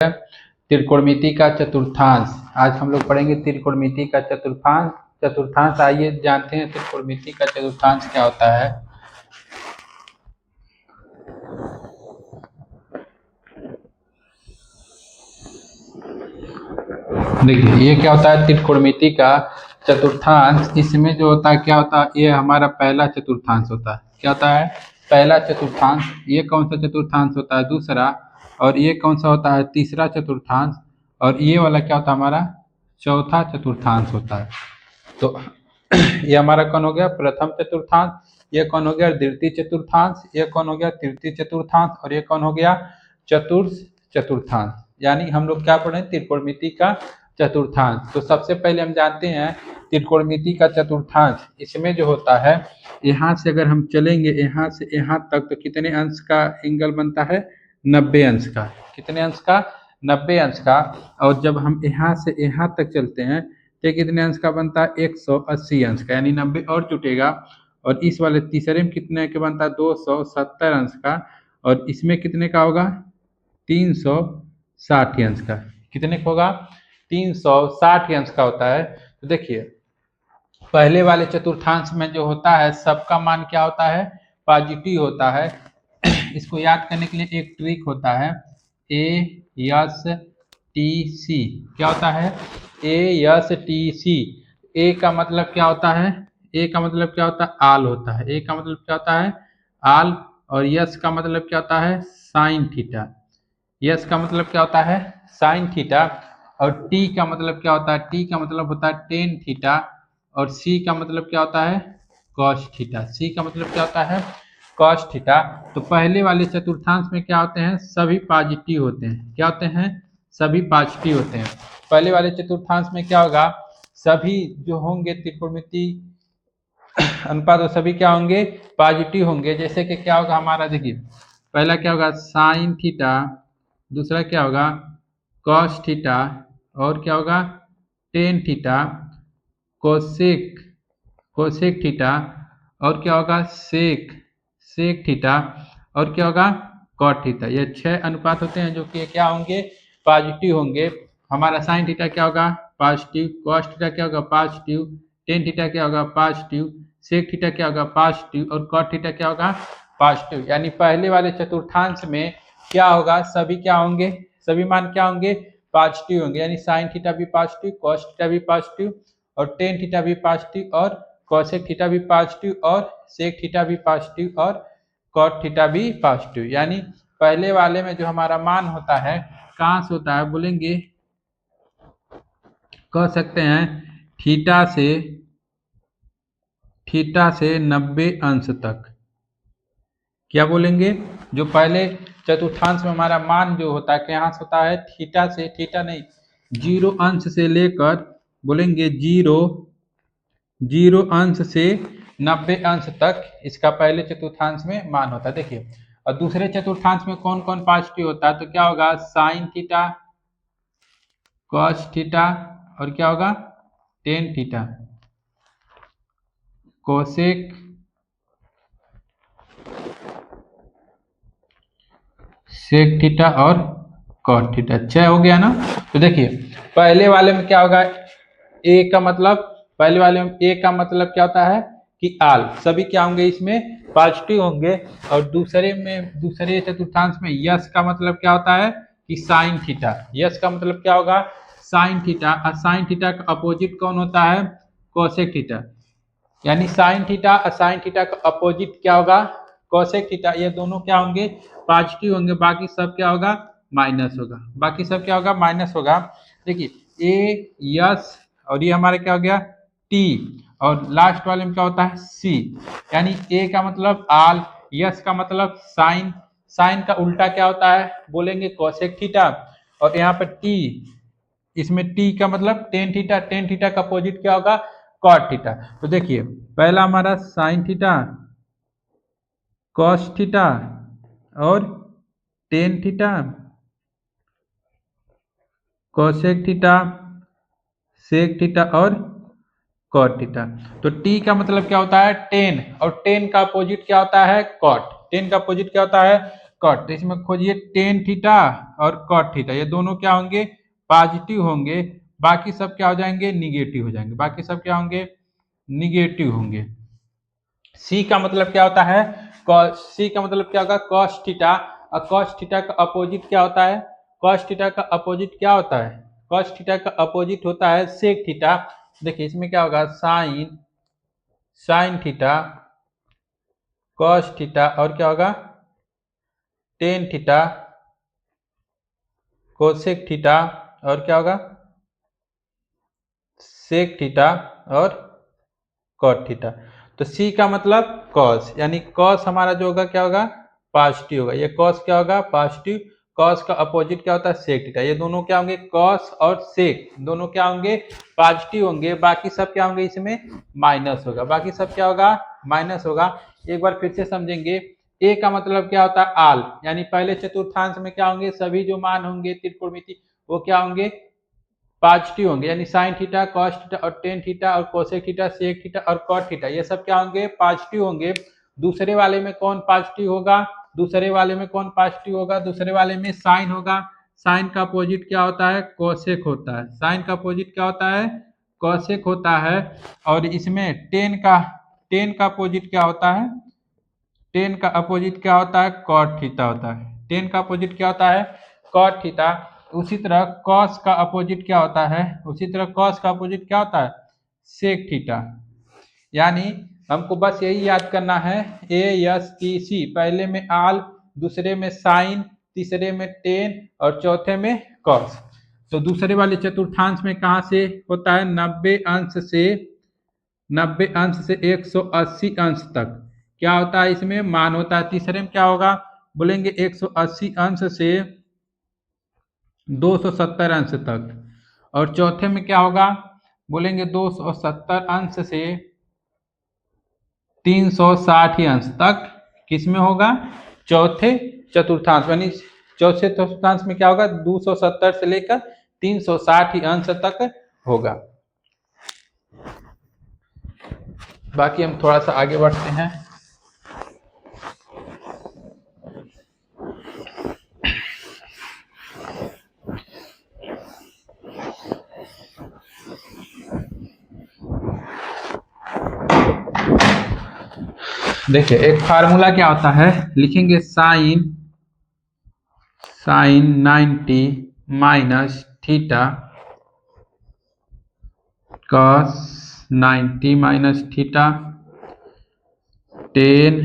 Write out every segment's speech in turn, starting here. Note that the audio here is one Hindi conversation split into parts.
त्रिकोणमिति का चतुर्थांश। आज हम लोग पढ़ेंगे त्रिकोणमिति का चतुर्थांश। आइए जानते हैं त्रिकोणमिति का चतुर्थांश क्या होता है। देखिए ये क्या होता है त्रिकोणमिति का चतुर्थांश। इसमें जो होता है क्या होता है, ये हमारा पहला चतुर्थांश होता है। क्या होता है? पहला चतुर्थांश। ये कौन सा चतुर्थांश होता है? दूसरा। और ये कौन सा होता है? तीसरा चतुर्थांश। और ये वाला क्या होता है? हमारा चौथा चतुर्थांश होता है। तो ये हमारा कौन हो गया? प्रथम चतुर्थांश। ये कौन हो गया? द्वितीय चतुर्थांश। ये कौन हो गया? तृतीय चतुर्थांश। और ये कौन हो गया? चतुर्थ चतुर्थांश। यानी हम लोग क्या पढ़े? त्रिकोणमिति का चतुर्थांश। तो सबसे पहले हम जानते हैं त्रिकोणमिति का चतुर्थांश। इसमें जो होता है, यहाँ से अगर हम चलेंगे यहाँ से यहाँ तक, तो कितने अंश का एंगल बनता है? 90 अंश का। कितने अंश का? 90 अंश का। और जब हम यहाँ से यहाँ तक चलते हैं तो कितने अंश का बनता है? 180 अंश का, यानी 90 और जुटेगा। और इस वाले तीसरे में कितने के बनता है? 270 अंश का। और इसमें कितने का होगा? 360 अंश का। कितने का होगा? 360 अंश का होता है। तो देखिए पहले वाले चतुर्थांश में जो होता है सबका मान क्या होता है? पॉजिटिव होता है। इसको याद करने के लिए एक ट्रिक होता है, ASTC। क्या होता है? ASTC। ए का मतलब क्या होता है? ए का मतलब क्या होता है? आल होता है। ए का मतलब क्या होता है? आल। और यस का मतलब क्या होता है? Sine theta. यस का मतलब क्या होता है? Sine theta. और टी का मतलब क्या होता है? टी का मतलब होता है टेन थीटा। और सी का मतलब क्या होता है? Cos theta. सी का मतलब क्या होता है? Cos theta. तो पहले वाले चतुर्थांश में क्या होते हैं? सभी पॉजिटिव होते हैं। क्या होते हैं? सभी पॉजिटिव होते हैं। पहले वाले चतुर्थांश में क्या होगा? सभी जो होंगे त्रिकोणमिति अनुपात, वो सभी क्या होंगे? पॉजिटिव होंगे। जैसे कि क्या होगा हमारा? देखिए पहला क्या होगा? Sine theta. दूसरा क्या होगा? Cos theta. और क्या होगा? Tan theta. Cosec cosec theta. और क्या होगा? Sec theta. और क्या होगा? Cot theta. ये 6 अनुपात होते हैं जो कि क्या होंगे? पॉजिटिव होंगे। हमारा साइन थीटा क्या होगा? पॉजिटिव। कॉस थीटा क्या होगा? पॉजिटिव। टेन थीटा क्या होगा? पॉजिटिव। सेक थीटा क्या होगा? पॉजिटिव। और कॉट थीटा क्या होगा? पॉजिटिव। यानी पहले वाले चतुर्थांश में क्या होगा? सभी क्या होंगे? सभी मान क्या होंगे? पॉजिटिव होंगे। यानी साइन थीटा भी पॉजिटिव, कॉस थीटा भी पॉजिटिव, और टेन थीटा भी पॉजिटिव, और कोसेक थीटा भी पॉजिटिव, और सेक थीटा भी पॉजिटिव, और कॉट थीटा भी पॉजिटिव। यानी पहले वाले में जो हमारा मान होता है कहाँ से होता है? बोलेंगे, कह सकते हैं थीटा से 90 अंश तक। क्या बोलेंगे? जो पहले चतुर्थांश में हमारा मान जो होता है कहाँ से होता है? थीटा से। थीटा नहीं, 0 अंश से लेकर, बोलेंगे 0 अंश से 90 अंश तक इसका पहले चतुर्थांश में मान होता है। देखिए और दूसरे चतुर्थांश में कौन कौन पॉजिटिव होता है? तो क्या होगा? साइन थीटा, कॉस थीटा, और क्या होगा? Tan theta, cosec, sec theta, और कॉट थीटा। 6 हो गया ना? तो देखिए पहले वाले में क्या होगा? ए का मतलब, पहले वाले में ए का मतलब क्या होता है? कि आल। सभी क्या होंगे? इसमें पॉजिटिव होंगे। और दूसरे चतुर्थांश में यस का मतलब क्या होता है? कि साइन थीटा। यस का मतलब क्या होगा? Sine theta. और साइन थीटा का अपोजिट कौन होता है? Cosec theta. यानी साइन थीटा और साइन थीटा का अपोजिट क्या होगा? Cosec theta. ये दोनों क्या होंगे? पॉजिटिव होंगे। बाकी सब क्या होगा? माइनस होगा। बाकी सब क्या होगा? माइनस होगा। देखिए ए, यस, और ये हमारे क्या हो गया? टी। और लास्ट वाले में क्या होता है? सी। यानी ए का मतलब आल, यस का मतलब साइन, साइन का उल्टा क्या होता है? बोलेंगे कोसेक थीटा। और यहाँ पर टी, इसमें टी का मतलब टेन थीटा। टेन थीटा का अपोजिट क्या होगा? Cot theta. तो देखिए पहला हमारा साइन थीटा, कॉस थीटा, और tan theta, cosec theta, sec theta, और कॉट थीटा। तो टी का मतलब क्या होता है? टेन। और टेन का अपोजिट क्या होता है? कॉट। टेन का अपोजिट क्या होता है? कॉट। तो इसमें खोजिए टेन थीटा और कॉट थीटा, ये दोनों क्या होंगे, पॉजिटिव होंगे, बाकी सब क्या हो जाएंगे, निगेटिव हो जाएंगे, बाकी सब क्या होंगे, निगेटिव होंगे। सी का मतलब क्या होता है, सी का मतलब क्या होगा, कॉस थीटा, और कॉस थीटा का अपोजिट क्या होता है, कॉस थीटा का अपोजिट क्या होता है, कॉस थीटा का अपोजिट होता है सेक थीटा। देखिए इसमें क्या होगा, sine, sine theta, cos theta, और क्या होगा, टेन थीटा, कोसेक थीटा, और क्या होगा, सेक थीटा, और कॉट थीटा। तो सी का मतलब कॉस, यानी कॉस हमारा जो होगा क्या होगा, पॉजिटिव होगा, ये कॉस क्या होगा, पॉजिटिव। कॉस का अपोजिट क्या होता है, सेक थीटा, ये दोनों क्या होंगे, कॉस और सेक दोनों क्या होंगे, पॉजिटिव होंगे, बाकी सब क्या होंगे, इसमें माइनस होगा, बाकी सब क्या होगा, माइनस होगा। एक बार फिर से समझेंगे, ए का मतलब क्या होता है, आल, यानी पहले चतुर्थांश में क्या होंगे, सभी जो मान होंगे त्रिकोणमिति वो क्या होंगे, पॉजिटिव होंगे, यानी साइन थीटा, कॉस थीटा, और टेन थीटा, और कोसेक थीटा, सेक थीटा, और कॉट थीटा, ये सब क्या होंगे, पॉजिटिव होंगे। दूसरे वाले में कौन पॉजिटिव होगा, दूसरे वाले में कौन पॉजिटिव होगा, दूसरे वाले में साइन होगा। साइन का अपोजिट क्या होता है, कोसेक होता है, साइन का अपोजिट क्या होता है, कोसेक होता है। और इसमें टेन का अपोजिट क्या होता है, टेन का अपोजिट क्या होता है, कॉट थीटा होता है, टेन का अपोजिट क्या होता है, कॉट थीटा। उसी तरह कॉस का अपोजिट क्या होता है, उसी तरह कॉस का अपोजिट क्या होता है, सेक थीटा। यानी हमको बस यही याद करना है, ए एस टी सी, पहले में आल, दूसरे में साइन, तीसरे में टेन, और चौथे में कॉस। तो दूसरे वाले चतुर्थांश में कहाँ से होता है, 90 अंश से 180 अंश तक क्या होता है, इसमें मान होता है। तीसरे में क्या होगा, बोलेंगे 180 अंश से 270 अंश तक, और चौथे में क्या होगा, बोलेंगे 270 अंश से 360 अंश तक, किसमें होगा, चौथे चतुर्थांश, यानी चौथे चतुर्थांश में क्या होगा, 270 से लेकर 360 अंश तक होगा। बाकी हम थोड़ा सा आगे बढ़ते हैं। देखिए एक फार्मूला क्या होता है, लिखेंगे sine 90 minus theta, cos 90 minus theta, tan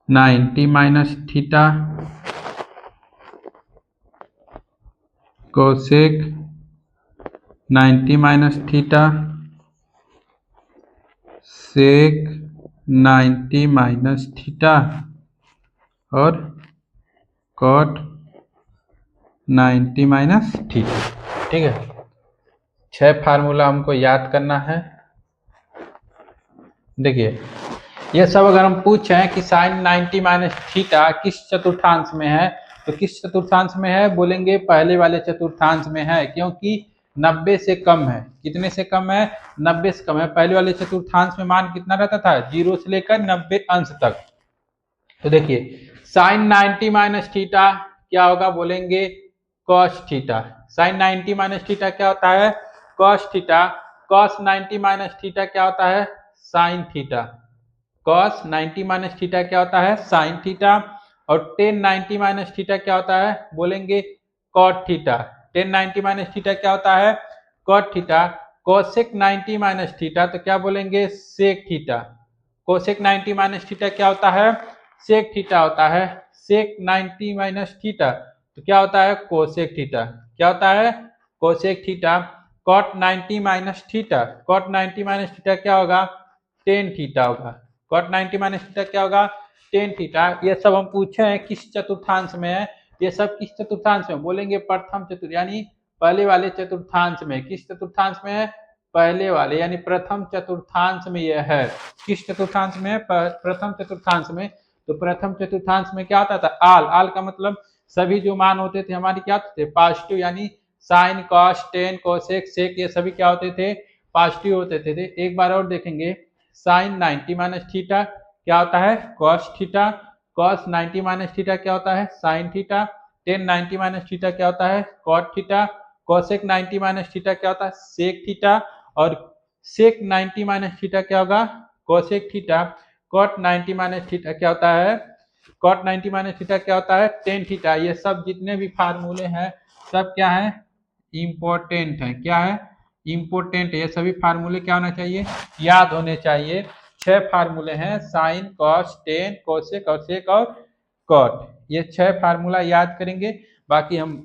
90 minus theta, cosec 90 minus theta, sec 90 minus theta, और कॉट 90 माइनस थीटा। ठीक है, 6 फार्मूला हमको याद करना है। देखिए ये सब अगर हम पूछें कि साइन 90 माइनस थीटा किस चतुर्थांश में है, तो किस चतुर्थांश में है, बोलेंगे पहले वाले चतुर्थांश में है, क्योंकि 90 से कम है, कितने से कम है, 90 से कम है। पहले वाले चतुर्थांश में मान कितना रहता था, 0 से लेकर 90 अंश तक। तो देखिए साइन 90 माइनस थीटा क्या होगा, बोलेंगे cos theta, sine 90 minus theta क्या होता है, cos theta, cos 90 minus theta क्या होता है, sine theta, cos 90 minus theta क्या होता है, साइन थीटा, और टेन 90 माइनस थीटा क्या होता है, बोलेंगे cot theta, tan 90 minus theta क्या होता है, cot theta. Cosec 90 minus theta तो क्या बोलेंगे, sec theta, cosec 90 minus theta क्या होता है, सेक थीटा होता है। सेक 90 माइनस थीटा तो क्या होता है, कोसेक थीटा, क्या होता है, cosec theta. Cot 90 minus theta, cot 90 minus theta क्या होगा, टेन थीटा होगा, कॉट 90 माइनस थीटा क्या होगा, टेन थीटा। ये सब हम पूछे हैं किस चतुर्थांश में है, ये सब किस चतुर्थांश में, बोलेंगे प्रथम चतुर्थ, यानी पहले वाले चतुर्थांश में। किस चतुर्थांश में है, पहले वाले, यानी प्रथम चतुर्थांश में यह है। किस चतुर्थांश में है, प्रथम चतुर्थांश में। तो प्रथम चतुर्थांश में क्या आता था, आल, आल का मतलब सभी जो मान होते थे हमारे क्या होते थे, पॉजिटिव, यानी sine cos tan cosec sec ये सभी क्या होते थे, पॉजिटिव होते थे। एक बार और देखेंगे, साइन 90 माइनस थीटा क्या होता है, cos theta, cos 90 minus theta क्या होता है sine theta, tan 90 minus theta क्या होता है cot theta, cosec 90 minus theta क्या होता है सेक थीटा, और सेक 90 माइनस थीटा क्या होगा cosec theta, cot 90 minus theta क्या होता है कॉट 90 माइनस थीटा क्या होता है टेन थीटा। ये सब जितने भी फार्मूले हैं सब क्या है इम्पोर्टेंट है, क्या है इम्पोर्टेंट है। ये सभी फार्मूले क्या होना चाहिए याद होने चाहिए। 6 फार्मूले हैं साइन कॉस टेन कोसेक और सेक और कॉट, ये 6 फार्मूला याद करेंगे। बाकी हम